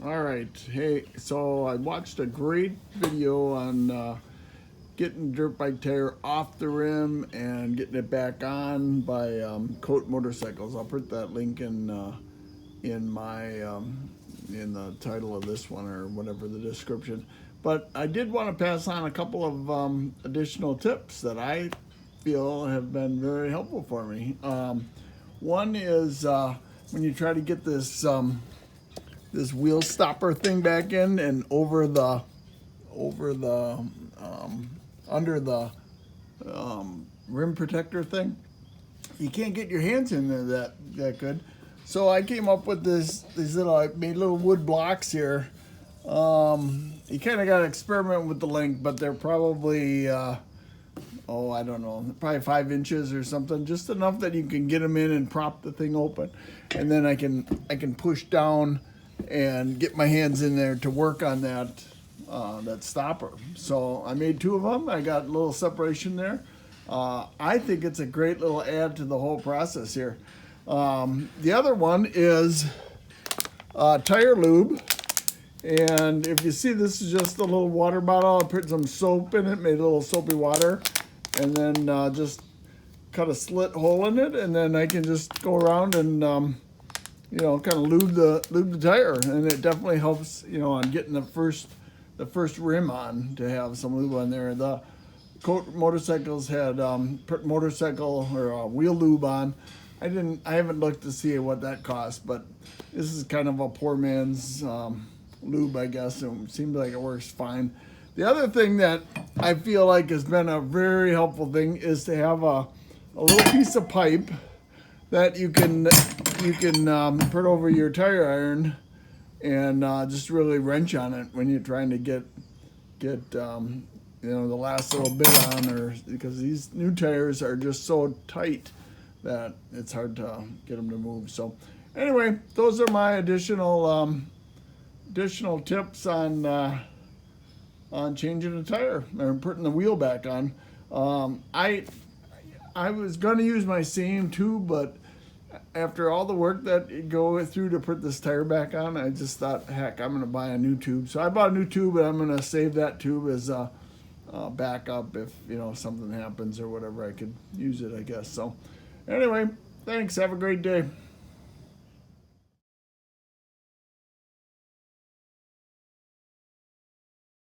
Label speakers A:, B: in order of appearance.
A: All right. Hey, so I watched a great video on getting dirt bike tire off the rim and getting it back on by Coat Motorcycles. I'll put that link in my in the title of this one or whatever the description. But I did want to pass on a couple of additional tips that I feel have been very helpful for me. One is when you try to get this wheel stopper thing back in and over the under the rim protector thing, you can't get your hands in there that good. So I came up with these little, I made little wood blocks here. You kind of got to experiment with the length, but they're probably I don't know, probably 5 inches or something, just enough that you can get them in and prop the thing open, and then I can push down and get my hands in there to work on that stopper. So I made two of them. I got a little separation there. I think it's a great little add to the whole process here. The other one is tire lube. And if you see, this is just a little water bottle. I put some soap in it, made a little soapy water, and then just cut a slit hole in it, and then I can just go around and kind of lube the tire, and it definitely helps on getting the first rim on, to have some lube on there. The Coat Motorcycles had put motorcycle or wheel lube on. I haven't looked to see what that costs, but this is kind of a poor man's lube, I guess. It seems like it works fine. The other thing that I feel like has been a very helpful thing is to have a little piece of pipe that you can put over your tire iron and just really wrench on it when you're trying to get the last little bit on, or because these new tires are just so tight that it's hard to get them to move. So anyway, those are my additional tips on changing a tire or putting the wheel back on. I was going to use my same tube, but after all the work that you go through to put this tire back on, I just thought, heck, I'm going to buy a new tube. So I bought a new tube, and I'm going to save that tube as a backup if something happens or whatever. I could use it, I guess. So anyway, thanks. Have a great day.